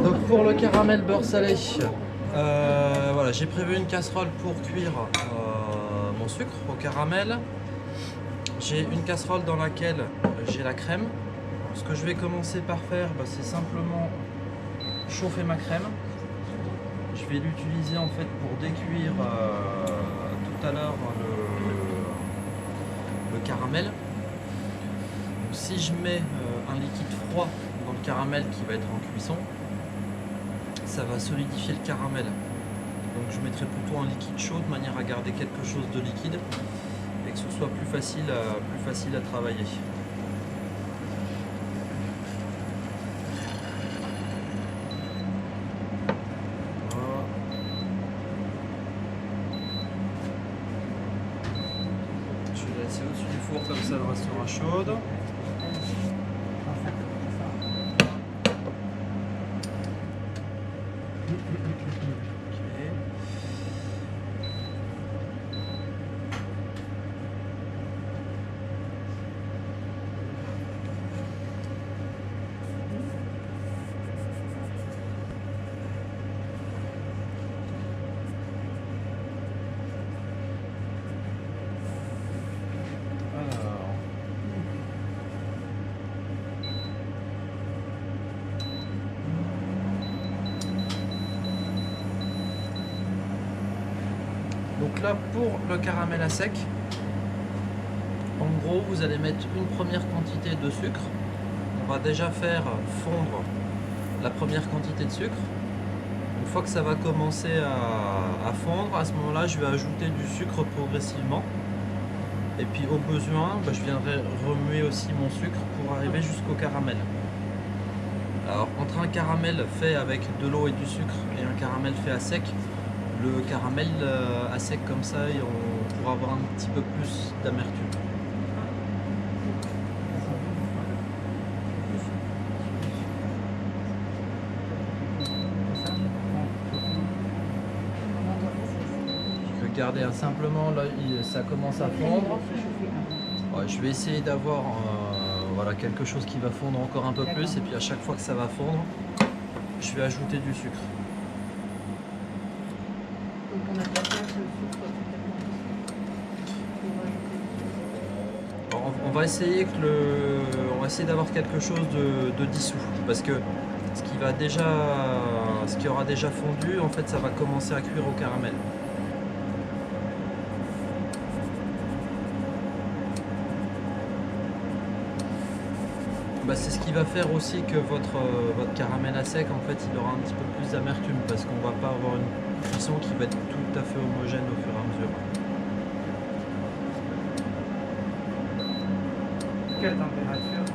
Donc pour le caramel beurre salé, voilà, j'ai prévu une casserole pour cuire mon sucre au caramel. J'ai une casserole dans laquelle j'ai la crème. Ce que je vais commencer par faire, c'est simplement chauffer ma crème. Je vais l'utiliser en fait pour décuire tout à l'heure le caramel. Donc, si je mets un liquide froid dans le caramel qui va être en cuisson, ça va solidifier le caramel. Donc je mettrai plutôt un liquide chaud de manière à garder quelque chose de liquide et que ce soit plus facile à travailler. Voilà. Je vais la laisser au-dessus du four, comme ça elle restera chaude. Donc là, pour le caramel à sec, en gros, vous allez mettre une première quantité de sucre. On va déjà faire fondre la première quantité de sucre. Une fois que ça va commencer à fondre, à ce moment-là, je vais ajouter du sucre progressivement. Et puis au besoin, je viendrai remuer aussi mon sucre pour arriver jusqu'au caramel. Alors entre un caramel fait avec de l'eau et du sucre et un caramel fait à sec, le caramel à sec comme ça, on pourra avoir un petit peu plus d'amertume. Regardez, simplement là, ça commence à fondre. Ouais, je vais essayer d'avoir voilà, quelque chose qui va fondre encore un peu plus, et puis à chaque fois que ça va fondre, je vais ajouter du sucre. Donc on a placé le sucre. On va essayer d'avoir quelque chose de dissous, parce que ce qui aura déjà fondu, en fait, ça va commencer à cuire au caramel. C'est ce qui va faire aussi que votre caramel à sec, en fait, il aura un petit peu plus d'amertume, parce qu'on va pas avoir une cuisson qui va être tout à fait homogène au fur et à mesure. Quelle température?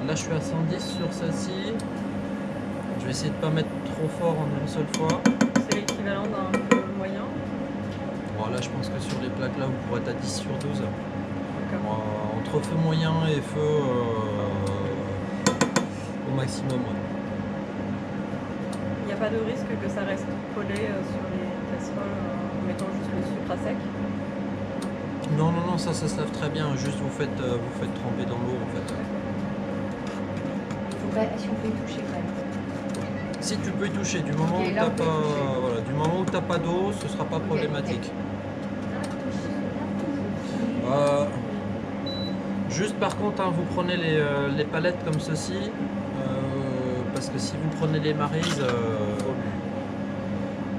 Là, je suis à 110 sur celle-ci. Je vais essayer de pas mettre trop fort en une seule fois. C'est l'équivalent d'un feu moyen. Bon, là, je pense que sur les plaques là, vous pourrez être à 10 sur 12. Entre feu moyen et feu au maximum. Il n'y a pas de risque que ça reste collé sur les casseroles en mettant juste le sucre à sec? Non, non, non, ça se lave très bien. Juste vous faites tremper dans l'eau en fait. Si on peut y toucher quand même. Si tu peux y toucher, du moment où t'as pas, voilà, du moment où t'as pas d'eau, ce sera pas problématique. Juste par contre, vous prenez les palettes comme ceci, parce que si vous prenez les Maryse,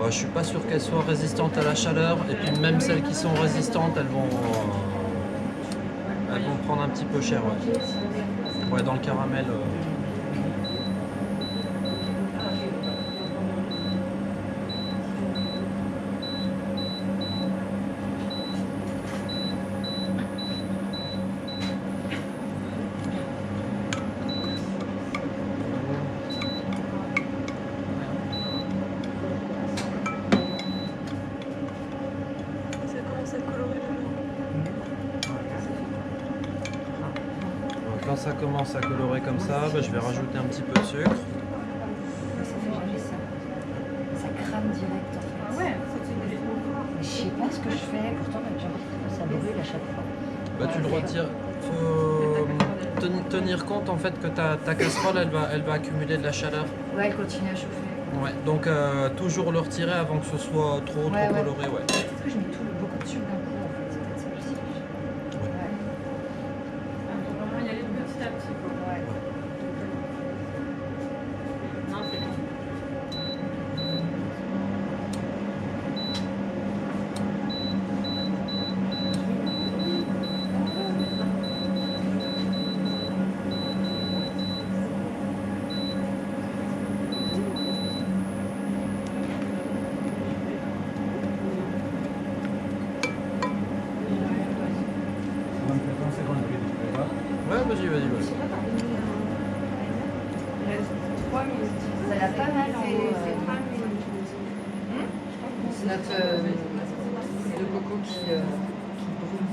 je suis pas sûr qu'elles soient résistantes à la chaleur, et puis même celles qui sont résistantes, elles vont prendre un petit peu cher. Ouais, dans le caramel. Quand ça commence à colorer comme ça, je vais rajouter un petit peu de sucre. Ça crame direct en fait. Ah ouais, Mais je sais pas ce que je fais, pourtant j'ai l'impression que ça brûle à chaque fois. Tu le retires. tenir compte en fait que ta casserole elle va accumuler de la chaleur. Ouais, elle continue à chauffer. Ouais, donc toujours le retirer avant que ce soit trop Ouais. coloré. Ouais. Est-ce que je mets beaucoup de sucre d'un coup en fait? C'est peut-être ça aussi. Ouais. Ouais. Il faut vraiment y aller petit à petit. Quoi. Ouais. Non, c'est bon. Donc, 30 secondes, oui, tu peux voir. Ouais, vas-y. Il reste 3 minutes. Ça l'a pas mal en haut. C'est 3 minutes. C'est notre de coco qui brûle.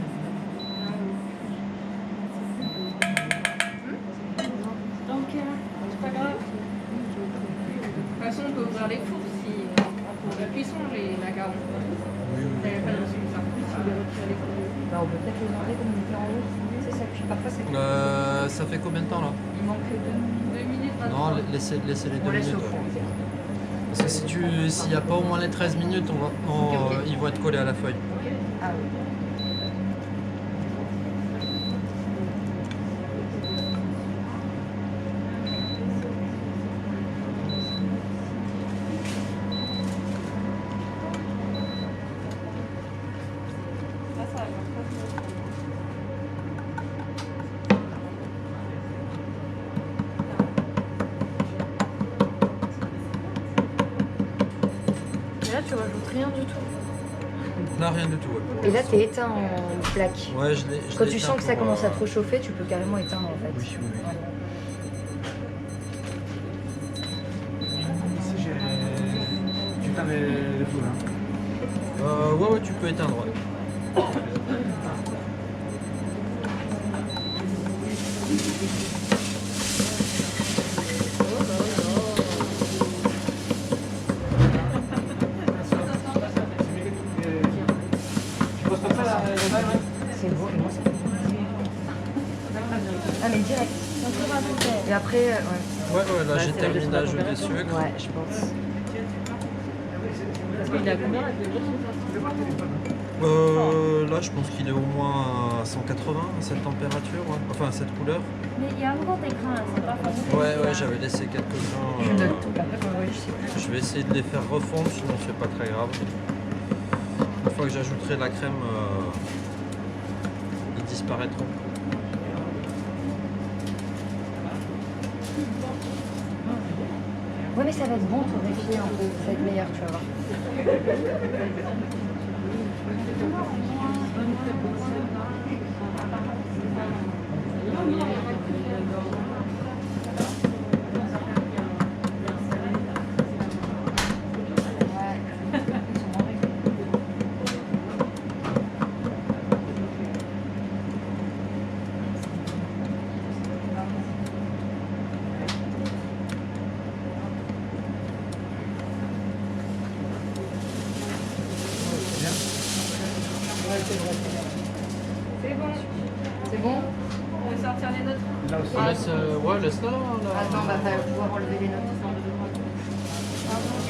Donc, c'est pas grave. De toute façon, on peut ouvrir les fours si pour la cuisson, les macarons. Oui. Vous n'avez pas de ça. Si vous retirez les fours. Bah, on peut peut-être les enlever comme on était en haut. C'est ça. Puis parfois c'est. Ça fait combien de temps là? Il manque que 2. 2 minutes 23. Non, laissez les 2 On laisse minutes. au fond. Parce que s'il n'y a pas au moins les 13 minutes, Ok. ils vont être collés à la feuille. Ah oui. Ça va. Et là, tu rajoutes rien du tout. Non, rien du tout. Ouais, pour Et là, l'instant. t'es éteint en plaque. Ouais, je Quand l'ai tu éteint sens que ça pour, commence à trop chauffer, tu peux carrément éteindre en fait. Oui. Ici, tu t'en mets le four, hein. Ouais, tu peux éteindre. Ouais. Tu poses comme ça, là, C'est beau, et moi ça fait Ah mais direct. Et après, ouais. Ouais, là Ouais, j'ai c'est la terminé d'ajouter le température. sucre. Ouais, je pense. Parce qu'il a combien là Là, je pense qu'il est au moins à 180 à cette température, ouais. Enfin à cette couleur. Mais il y a un grand écran, là, c'est pas facile. Ouais, j'avais laissé quelques grains. Je note tout. Après, je sais plus. Je vais essayer de les faire refondre, sinon c'est pas très grave. Une fois que j'ajouterai la crème, ils disparaîtront. Ouais, mais ça va être bon, torréfié un peu. Ça va être meilleur, tu vas voir. Ouais. Ils sont moins réglés. C'est bon. C'est bon? On va sortir les notes. Là aussi. On laisse, ouais, laisse là. Attends, on va pouvoir enlever les notes.